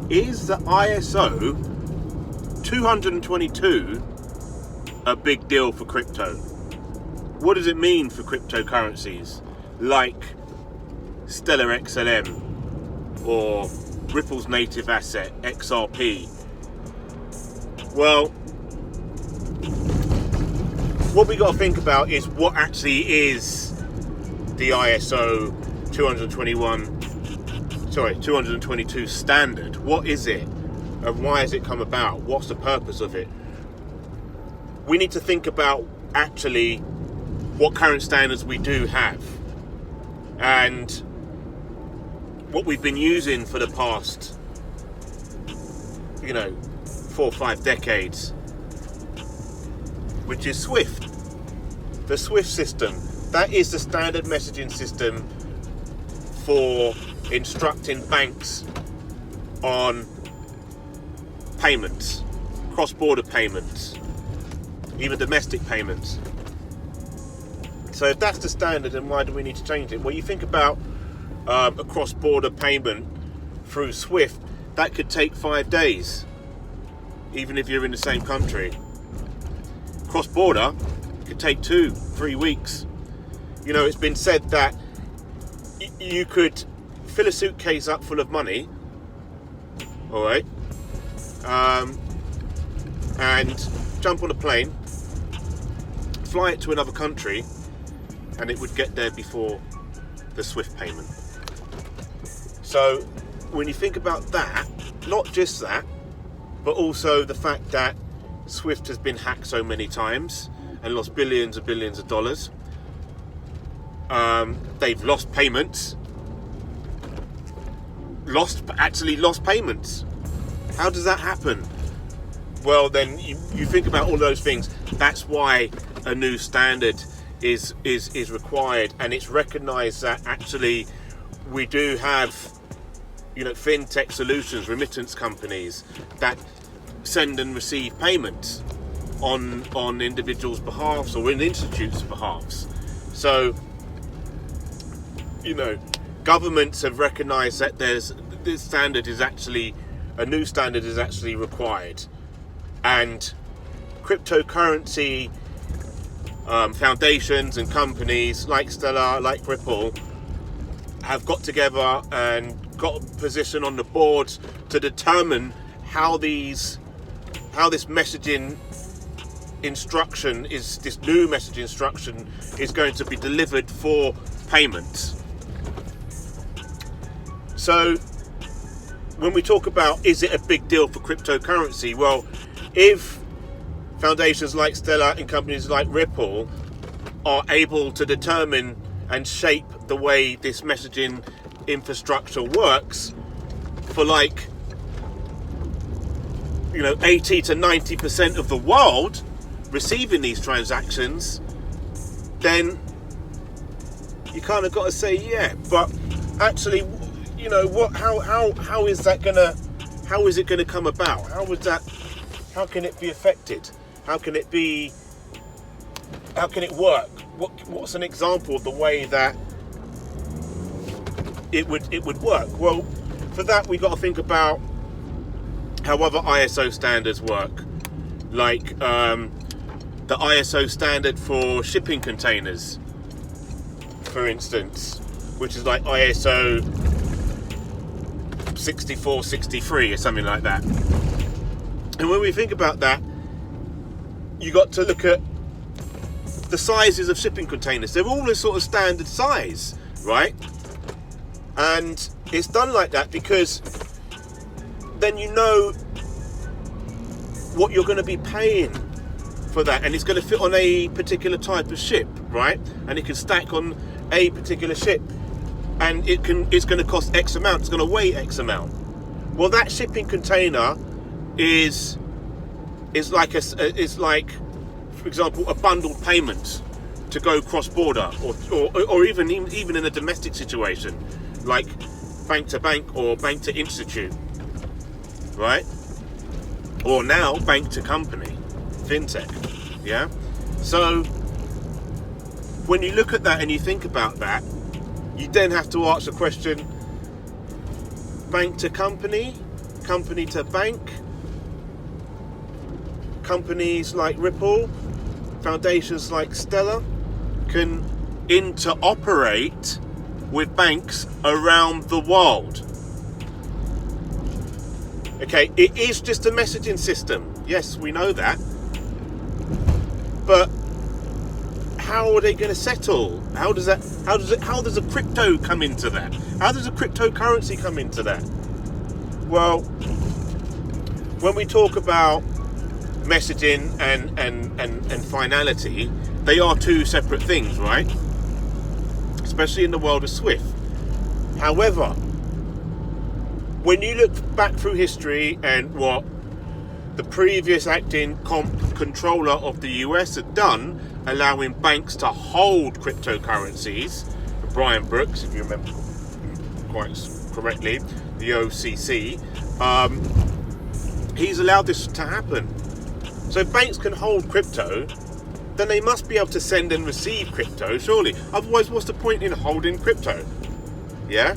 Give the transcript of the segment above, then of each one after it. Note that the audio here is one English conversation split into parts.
is the ISO 222 a big deal for crypto? What does it mean for cryptocurrencies like Stellar XLM or Ripple's native asset XRP? Well, what we got to think about is what actually is the ISO 222 standard. What is it, and why has it come about? What's the purpose of it? We need to think about actually what current standards we do have and what we've been using for the past 4 or 5 decades, which is Swift. The Swift system, that is the standard messaging system for instructing banks on payments, cross-border payments, even domestic payments. So if that's the standard, then why do we need to change it? Well, you think about a cross-border payment through Swift, that could take 5 days, even if you're in the same country. Cross-border could take 2-3 weeks. It's been said that you could fill a suitcase up full of money, all right, and jump on a plane, fly it to another country, and it would get there before the Swift payment. So when you think about that, not just that, but also the fact that Swift has been hacked so many times and lost billions and billions of dollars. They've lost payments. Lost payments. How does that happen? Well, then you think about all those things. That's why a new standard is required, and it's recognised that actually we do have fintech solutions, remittance companies that send and receive payments on individuals' behalves or in institutes' behalves. So governments have recognised that a new standard is actually required, and cryptocurrency foundations and companies like Stellar, like Ripple, have got together and got a position on the board to determine how this messaging instruction this new message instruction is going to be delivered for payment. So when we talk about is it a big deal for cryptocurrency, well, if foundations like Stellar and companies like Ripple are able to determine and shape the way this messaging infrastructure works for 80 to 90% of the world receiving these transactions, then you kind of got to say, yeah, but actually, how is it gonna come about? How can it be affected? How can it work? What's an example of the way that it would work? Well, for that we got to think about how other ISO standards work, like the ISO standard for shipping containers, for instance, which is like ISO 6463 or something like that. And when we think about that, you got to look at the sizes of shipping containers. They're all a sort of standard size, right? And it's done like that because then you know what you're going to be paying for that, and it's going to fit on a particular type of ship, right? And it can stack on a particular ship, and it's going to cost X amount. It's going to weigh X amount. Well, that shipping container is like, for example, a bundled payment to go cross-border, or even in a domestic situation, like bank to bank or bank to institute, right? Or now bank to company, fintech, yeah? So when you look at that and you think about that, you then have to ask the question, bank to company? company to bank. Companies like Ripple, foundations like Stellar can interoperate with banks around the world. Okay, it is just a messaging system. Yes, we know that. But how are they going to settle? How does a crypto come into that? How does a cryptocurrency come into that? Well, when we talk about messaging and finality, they are two separate things, right? Especially in the world of Swift. However, when you look back through history and what the previous acting controller of the US had done, allowing banks to hold cryptocurrencies, Brian Brooks, if you remember quite correctly, the OCC, he's allowed this to happen. So if banks can hold crypto, then they must be able to send and receive crypto, surely. Otherwise, what's the point in holding crypto? Yeah?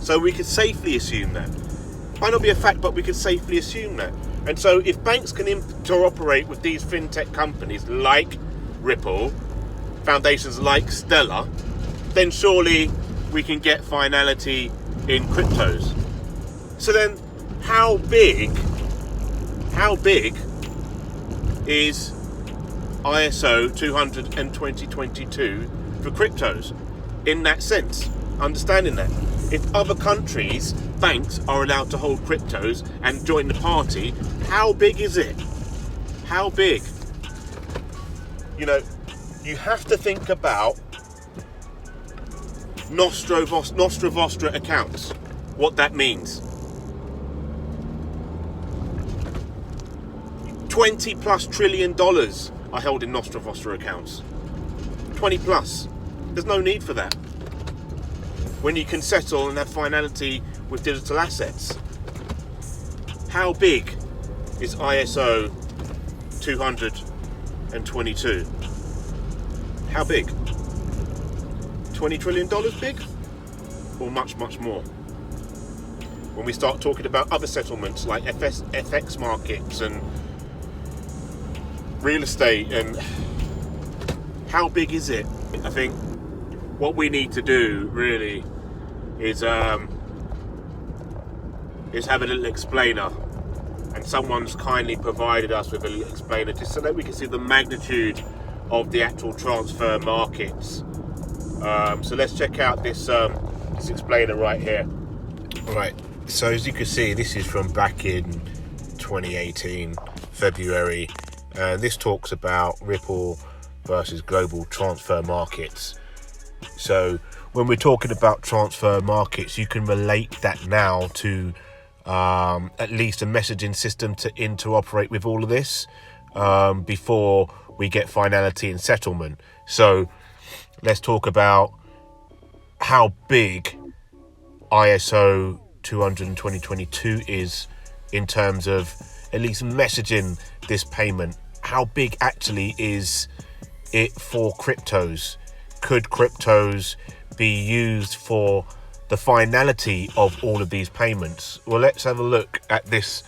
So we could safely assume that. Might not be a fact, but we could safely assume that. And so if banks can interoperate with these fintech companies like Ripple, foundations like Stellar, then surely we can get finality in cryptos. So then how big is ISO 200 and 2022 for cryptos in that sense? Understanding that if other countries' banks are allowed to hold cryptos and join the party, how big is it? How big? You know, you have to think about Nostra Vostra accounts, what that means. 20 plus trillion dollars are held in Nostra Vostra accounts. 20 plus. There's no need for that when you can settle and have finality with digital assets. How big is ISO 222? How big? $20 trillion big? Or much, much more? When we start talking about other settlements like FX markets and real estate, and how big is it? I think what we need to do really is have a little explainer, and someone's kindly provided us with a little explainer just so that we can see the magnitude of the actual transfer markets. So let's check out this explainer right here. Right, so as you can see, this is from back in 2018 February, and this talks about Ripple versus global transfer markets. So when we're talking about transfer markets, you can relate that now to at least a messaging system to interoperate with all of this before we get finality and settlement. So let's talk about how big ISO 200 and 2022 is in terms of at least messaging this payment. How big actually is it for cryptos? Could cryptos be used for the finality of all of these payments? Well, let's have a look at this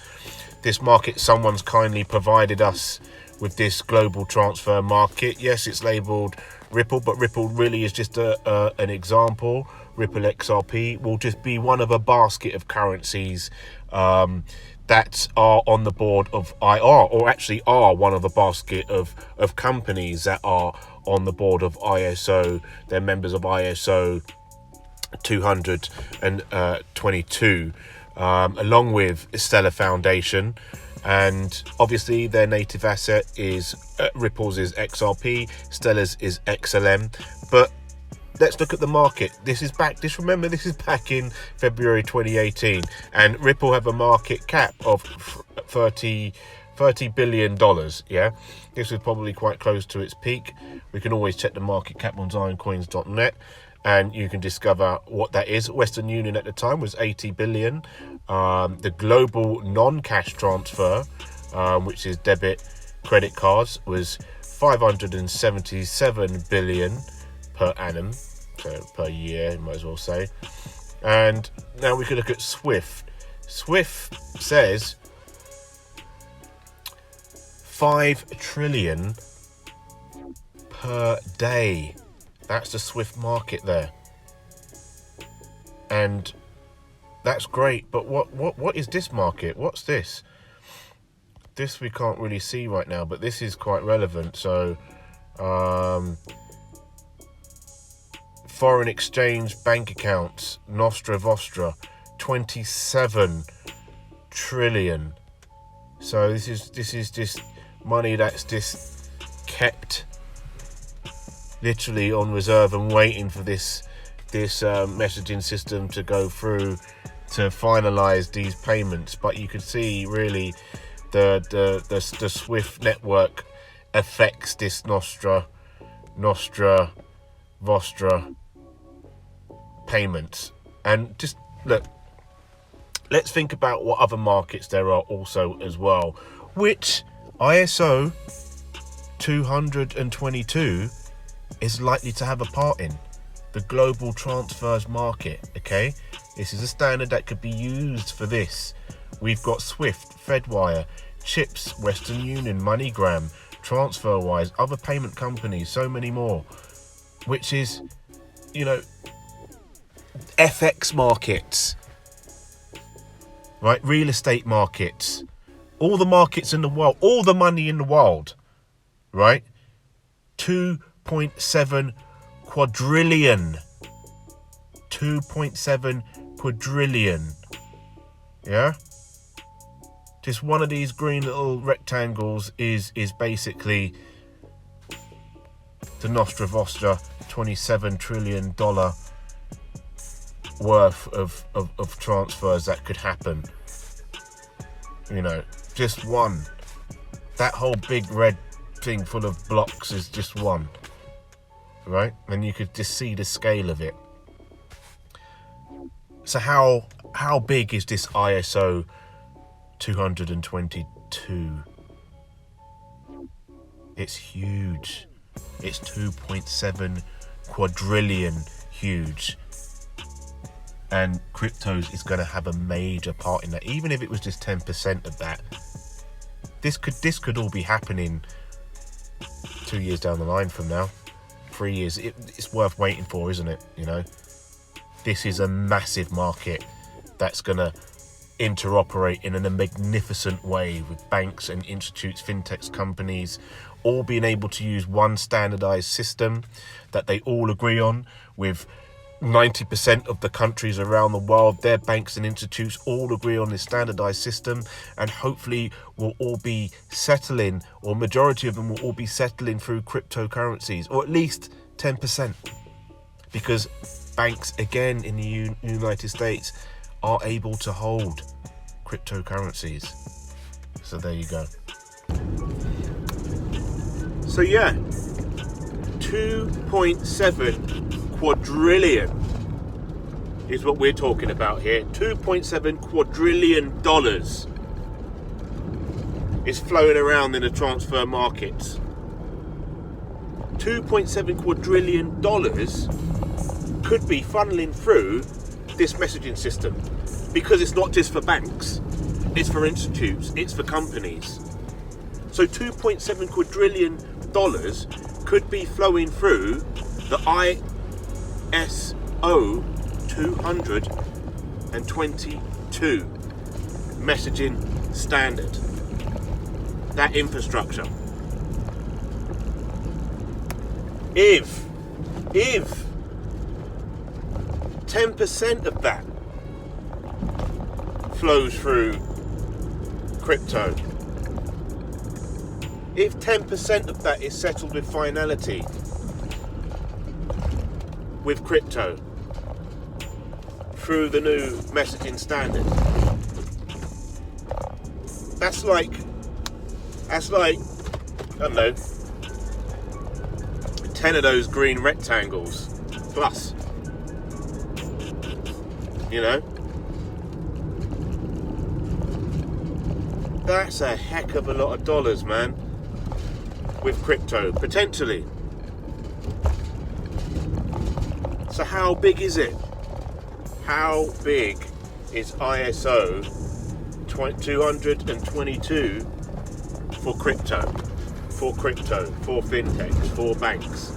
market. Someone's kindly provided us with this global transfer market. Yes, it's labeled Ripple, but Ripple really is just an example. Ripple XRP will just be one of a basket of currencies that are on the board of IR, or actually are one of a basket of companies that are on the board of ISO. They're members of ISO 222, along with Stellar Foundation, and obviously their native asset is Ripple's is XRP, Stellar's is XLM. But let's look at the market. This is back in February 2018, and Ripple have a market cap of $30 billion. Yeah, this is probably quite close to its peak. We can always check the market cap on Zioncoins.net, and you can discover what that is. Western Union at the time was 80 billion. The global non-cash transfer, which is debit credit cards, was 577 billion per annum, so per year, you might as well say. And now we can look at Swift. Swift says 5 trillion per day. That's the Swift market there. And that's great, but what is this market? What's this? This we can't really see right now, but this is quite relevant. So foreign exchange bank accounts, Nostra Vostra, 27 trillion. So this is just money that's just kept literally on reserve and waiting for this messaging system to go through to finalize these payments. But you could see really the Swift network affects this Nostra Vostra payments. And just look, let's think about what other markets there are also as well, which ISO 222 is likely to have a part in. The global transfers market, okay? This is a standard that could be used for this. We've got Swift, Fedwire, Chips, Western Union, MoneyGram, TransferWise, other payment companies, so many more, which is, you know, FX markets, right? Real estate markets, all the markets in the world, all the money in the world, right? 2.7 quadrillion. 2.7 quadrillion. Yeah? Just one of these green little rectangles is basically the Nostra Vostra $27 trillion worth of transfers that could happen. You know, just one. That whole big red thing full of blocks is just one. Right? And you could just see the scale of it. So how big is this ISO 222? It's huge. It's 2.7 quadrillion huge. And cryptos is going to have a major part in that. Even if it was just 10% of that, this could all be happening 2 years down the line from now. 3 years. It's worth waiting for, isn't it? You know, this is a massive market that's going to interoperate in a magnificent way with banks and institutes, fintechs, companies, all being able to use one standardized system that they all agree on, with 90% of the countries around the world, their banks and institutes all agree on this standardized system, and hopefully will all be settling, or majority of them will all be settling through cryptocurrencies, or at least 10%, because banks again in the United States are able to hold cryptocurrencies. So there you go. So yeah, 2.7 quadrillion is what we're talking about here. 2.7 quadrillion dollars is flowing around in the transfer markets. 2.7 quadrillion dollars could be funneling through this messaging system, because it's not just for banks, it's for institutes, it's for companies. So 2.7 quadrillion dollars could be flowing through the ISO 222 messaging standard, that infrastructure. If 10% of that flows through crypto, if 10% of that is settled with finality with crypto through the new messaging standard, that's like I don't know, 10 of those green rectangles plus, you know, that's a heck of a lot of dollars, man, with crypto, potentially. So how big is it? How big is ISO 222 for crypto, for fintechs, for banks.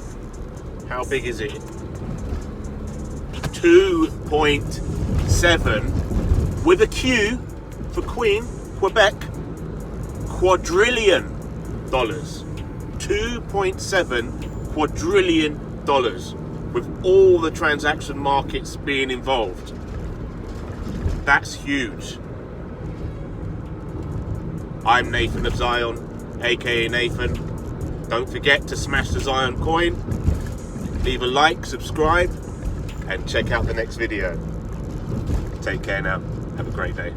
How big is it? 2.7 with a Q for Queen, Quebec, quadrillion dollars. 2.7 quadrillion dollars, with all the transaction markets being involved. That's huge. I'm Nathan of Zion, aka Nathan. Don't forget to smash the Zion coin, leave a like, subscribe, and check out the next video. Take care now. Have a great day.